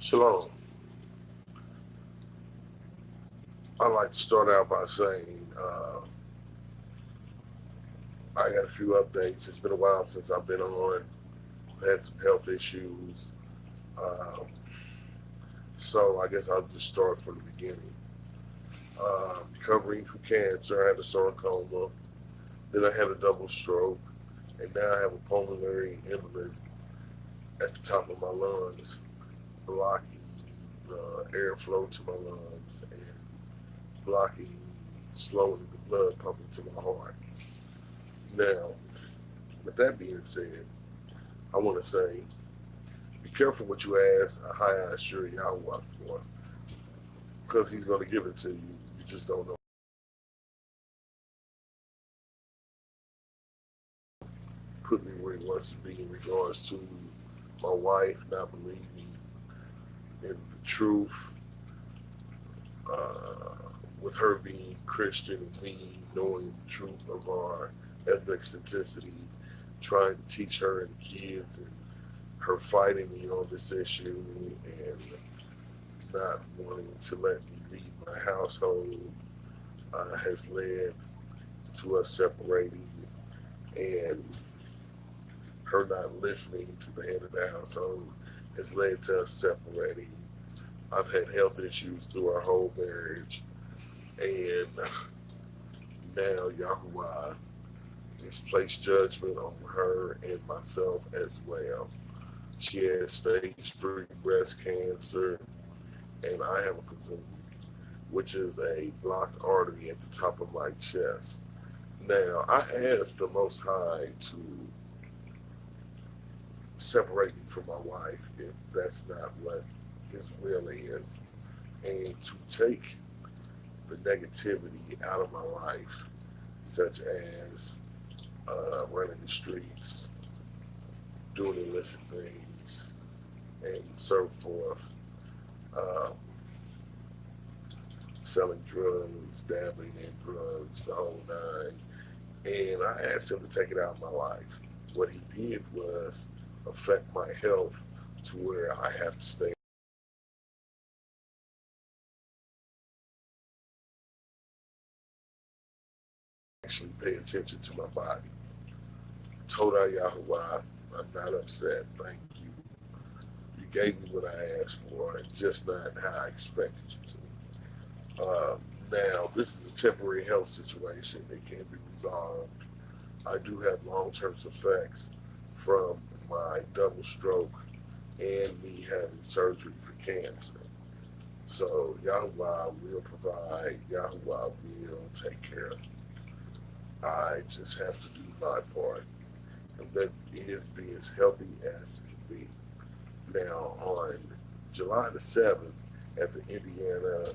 Shalom. I'd like to start out by saying I got a few updates. It's been a while since I've been on. I've had some health issues. Um, so I guess I'll just start from the beginning. Recovering from cancer, I had a sarcoma. Then I had a double stroke. And now I have a pulmonary embolism at the top of my lungs, blocking the airflow to my lungs and blocking, slowing the blood pumping to my heart. Now, with that being said, I want to say, be careful what you ask a high eye sure Yahweh for, because he's going to give it to you. You just don't know. Put me where he wants to be in regards to my wife not believing in the truth, uh, with her being Christian and me knowing the truth of our ethnicity, trying to teach her and the kids, and her fighting me on this issue and not wanting to let me leave my household has led to us separating, and her not listening to the head of the household has led to us separating. I've had health issues through our whole marriage, and now Yahuwah has placed judgment on her and myself as well. She has stage 3 breast cancer, and I have a presumed, which is a blocked artery at the top of my chest. Now, I asked the Most High to separate me from my wife if that's not what His will is, and to take the negativity out of my life, such as running the streets, doing illicit things, and so forth. Um, Selling drugs, dabbling in drugs, the whole nine. And I asked him to take it out of my life. What he did was affect my health to where I have to stay, actually pay attention to my body. Told Yahuwah, I'm not upset. Thank you. You gave me what I asked for, and just not how I expected you to. Now, this is a temporary health situation that can be resolved. I do have long-term effects from my double stroke and me having surgery for cancer. So Yahuwah will provide, Yahuwah will take care of me. I just have to do my part. And that is be as healthy as can be. Now, on July the 7th, at the Indiana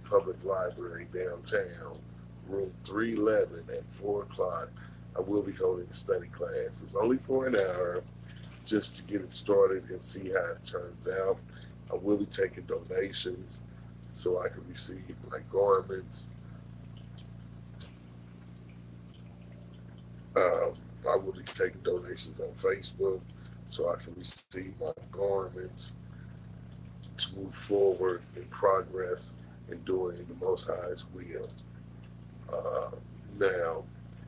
Public Library downtown, room 311 at 4 o'clock, I will be holding a study class. It's only for an hour, just to get it started and see how it turns out. I will be taking donations so I can receive my garments. Um, I will be taking donations on Facebook so I can receive my garments to move forward in progress in doing the Most High's will. Uh, Now,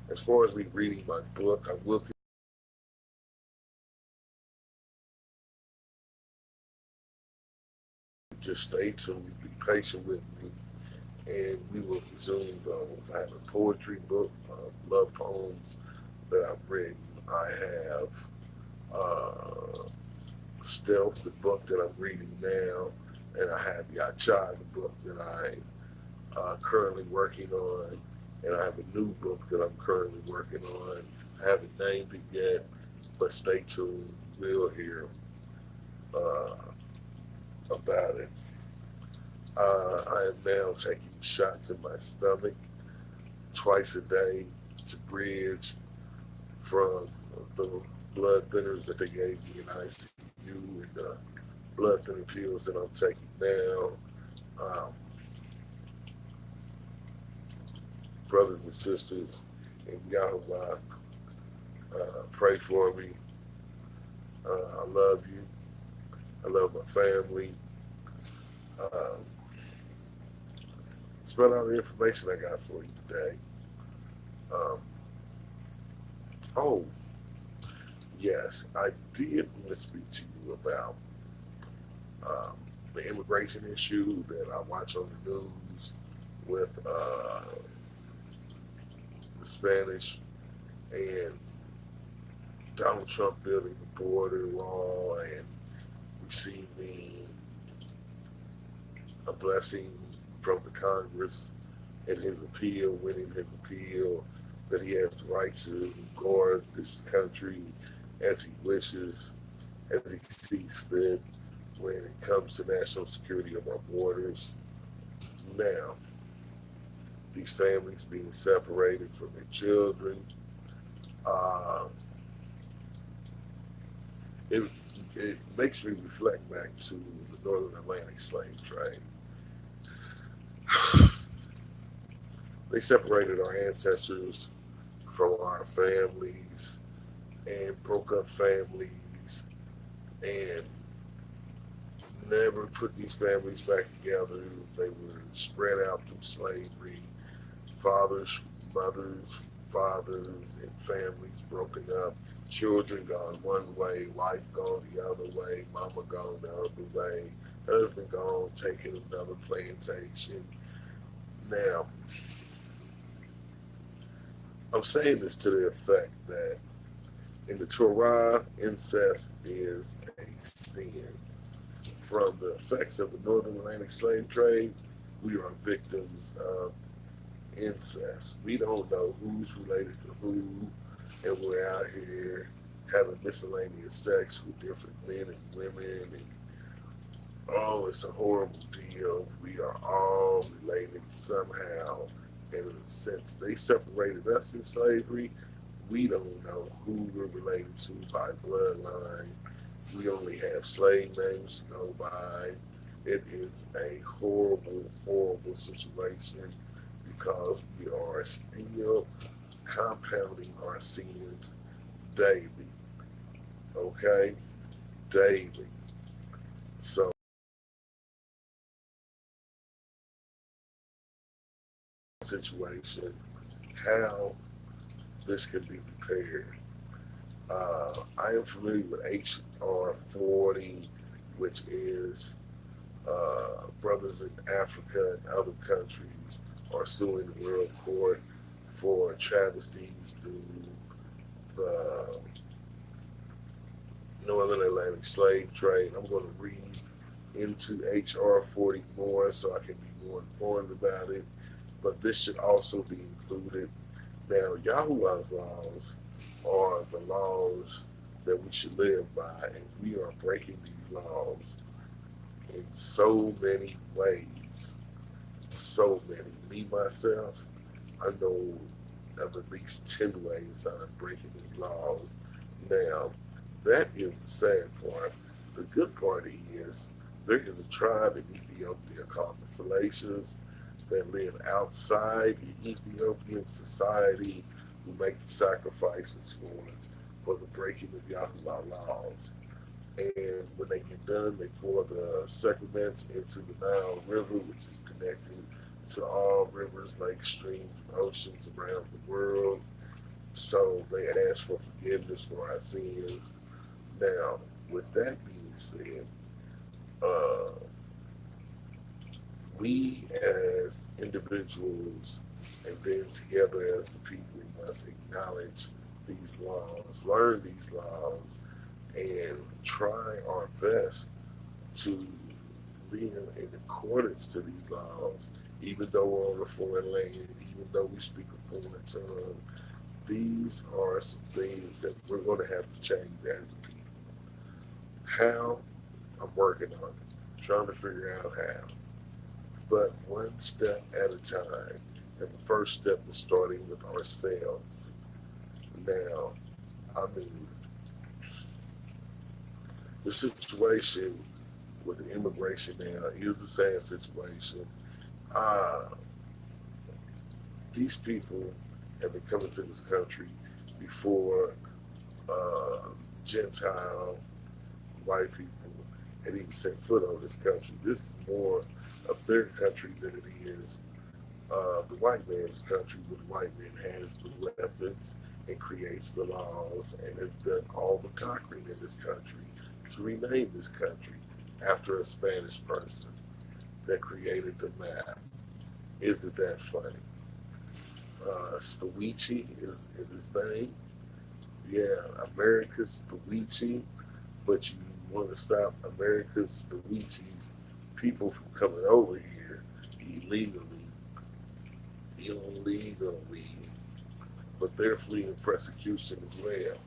as far as me reading my book, I will just stay tuned, be patient with me, and we will resume those. I have a poetry book of love poems that I've written. I have Stealth, the book that I'm reading now, and I have Yachai, the book that I currently working on, and I have a new book that I'm currently working on. I haven't named it yet, but stay tuned. We'll hear uh, about it. I am now taking shots in my stomach twice a day to bridge from the blood thinners that they gave me in ICU and the blood thinner pills that I'm taking now. Um, Brothers and sisters in Yahweh, pray for me. I love you. I love my family. Um, that's about all the information I got for you today. Um, oh, yes, I did want to speak to you about um, the immigration issue that I watch on the news with the Spanish and Donald Trump building the border wall and receiving a blessing from the Congress in his appeal, winning his appeal, that he has the right to guard this country as he wishes, as he sees fit when it comes to national security of our borders. Now, these families being separated from their children, uh, it, it makes me reflect back to the Northern Atlantic slave trade. They separated our ancestors from our families and broke up families and never put these families back together. They were spread out through slavery. Fathers, mothers, fathers, and families broken up. Children gone one way, wife gone the other way, mama gone the other way, husband gone taking another plantation. Now, I'm saying this to the effect that in the Torah, incest is a sin. From the effects of the Northern Atlantic slave trade, we are victims of incest. We don't know who's related to who, and we're out here having miscellaneous sex with different men and women, and oh, it's a horrible deal. We are all related somehow, and since they separated us in slavery, we don't know who we're related to by bloodline. We only have slave names to go by. It is a horrible, horrible situation because we are still compounding our sins daily. Okay? Daily. So, situation, how this can be prepared. I am familiar with HR 40, which is brothers in Africa and other countries are suing the World Court for travesties through the Northern Atlantic slave trade. I'm going to read into HR 40 more so I can be more informed about it, but this should also be included. Now, Yahuwah's laws are the laws that we should live by, and we are breaking these laws in so many ways. So many. Me, myself, I know of at least 10 ways I'm breaking these laws. Now, that is the sad part. The good part is there is a tribe in Ethiopia called the Falashas that live outside the Ethiopian society who make the sacrifices for us for the breaking of Yahuwah laws. And when they get done, they pour the sacraments into the Nile River, which is connected to all rivers, lakes, streams, and oceans around the world. So they ask for forgiveness for our sins. Now, with that being said, uh, we as individuals and then together as a people must acknowledge these laws, learn these laws, and try our best to live in accordance to these laws, even though we're on a foreign land, even though we speak a foreign tongue. These are some things that we're going to have to change as a people. How? I'm working on it, trying to figure out how. But one step at a time. And the first step is starting with ourselves. Now, I mean, the situation with the immigration now is a sad situation. Uh, these people have been coming to this country before Gentile white people had even set foot on this country. This is more of their country than it is the white man's country, where the white man has the weapons and creates the laws and has done all the conquering in this country to rename this country after a Spanish person that created the map. Isn't that funny? Spowici is his name. Yeah, America's Spowici, but you want to stop America's Spowici's people from coming over here illegally, illegally, but they're fleeing persecution as well.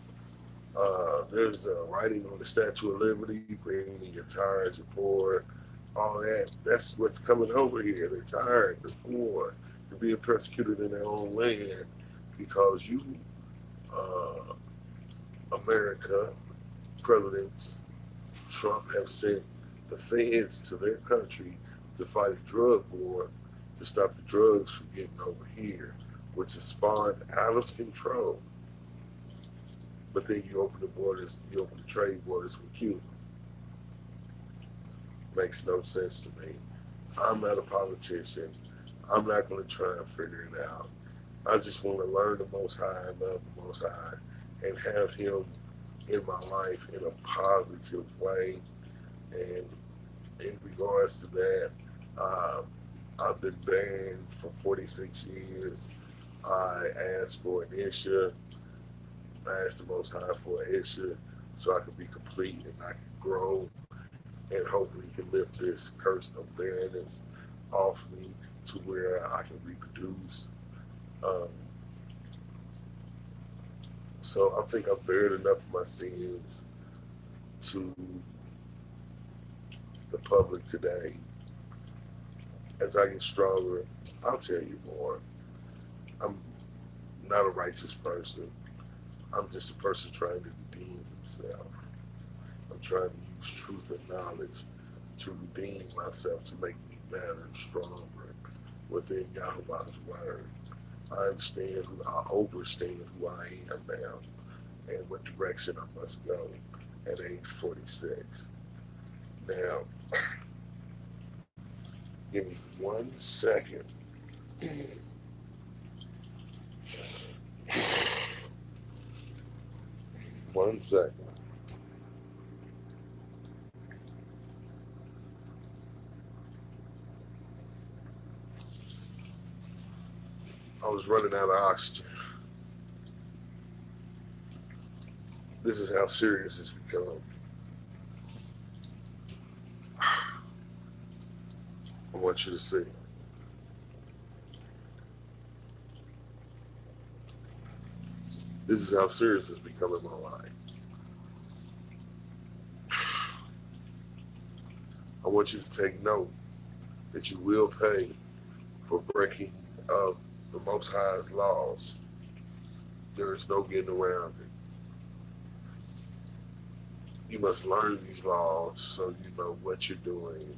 There's a writing on the Statue of Liberty, bring me your tired, your poor, all that. That's what's coming over here. They're tired, they're poor, they're being persecuted in their own land because you, uh, America, Presidents Trump have sent the feds to their country to fight a drug war to stop the drugs from getting over here, which has spawned out of control. But then you open the borders, you open the trade borders with Cuba. Makes no sense to me. I'm not a politician. I'm not going to try and figure it out. I just want to learn the Most High and love the Most High and have Him in my life in a positive way. And in regards to that, I've been banned for 46 years. I asked for an issue. I asked the Most High for an issue so I could be complete and I could grow and hopefully can lift this curse of barrenness off me to where I can reproduce. Um, so I think I've bared enough of my sins to the public today. As I get stronger, I'll tell you more. I'm not a righteous person. I'm just a person trying to redeem himself. I'm trying to use truth and knowledge to redeem myself, to make me better and stronger within Yahweh's word. I understand I overstand who I am now and what direction I must go at age 46. Now, give me 1 second. 1 second. I was running out of oxygen. This is how serious it's become. I want you to see. This is how serious it's become in my life. I want you to take note that you will pay for breaking of the Most High's laws. There is no getting around it. You must learn these laws so you know what you're doing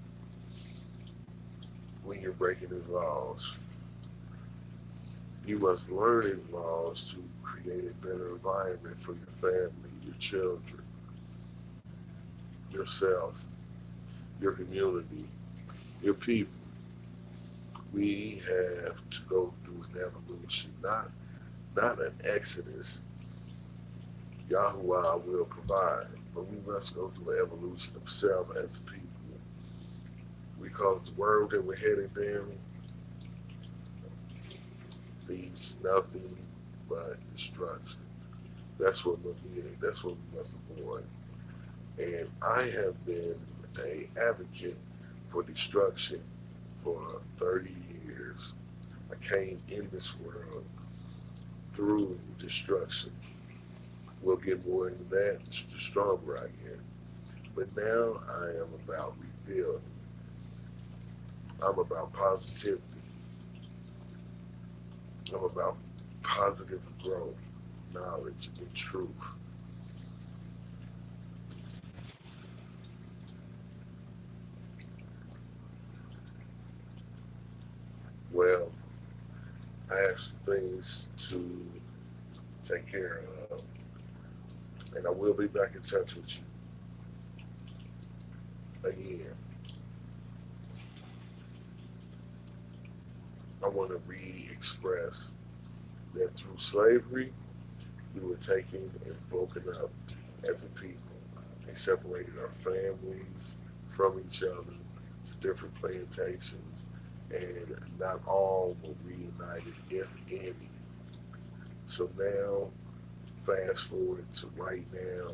when you're breaking his laws. You must learn his laws to create a better environment for your family, your children, yourself, your community, your people. We have to go through an evolution, not an exodus. Yahuwah will provide, but we must go through an evolution of self as a people. Because the world that we're headed down leads nothing but destruction. That's what we're getting. That's what we must avoid. And I have been an advocate for destruction for 30 years. I came in this world through destruction. We'll get more into that the stronger I get. But now I am about rebuilding. I'm about positivity. I'm about positive growth, knowledge, and truth. Well, I have some things to take care of, and I will be back in touch with you. Again, I want to re-express that through slavery, we were taken and broken up as a people. They separated our families from each other to different plantations, and not all were reunited, if any. So now, fast forward to right now,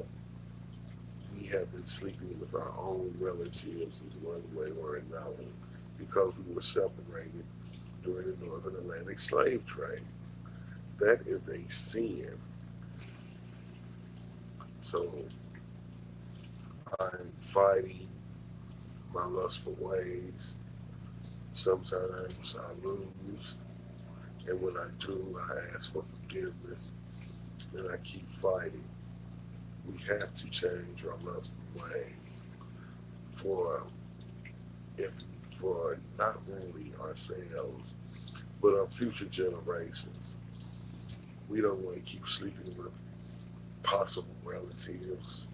we have been sleeping with our own relatives in one way or another because we were separated during the Northern Atlantic slave trade. That is a sin. So I'm fighting my lustful ways. Sometimes I lose, and when I do, I ask for forgiveness, and I keep fighting. We have to change our lustful ways for if for not only ourselves but our future generations. We don't want to keep sleeping with possible relatives.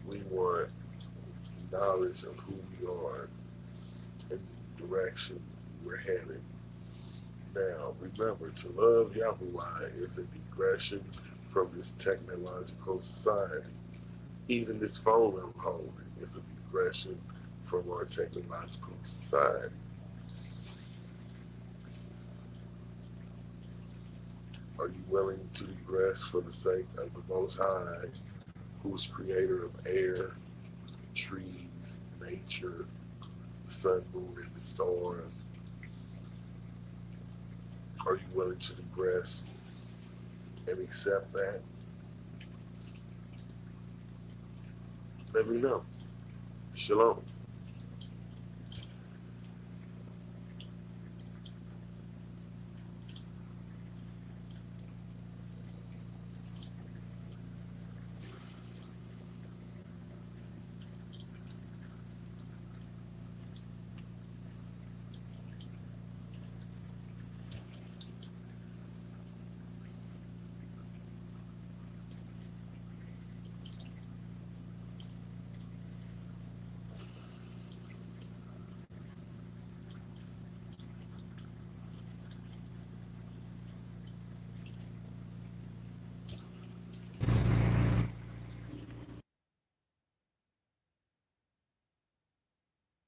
We want knowledge of who we are and the direction we're headed. Now, remember, to love Yahuwah is a digression from this technological society. Even this phone I'm holding is a digression from our technological society. Are you willing to digress for the sake of the Most High, who is creator of air, trees, nature, the sun, moon, and the stars? Are you willing to digress and accept that? Let me know. Shalom.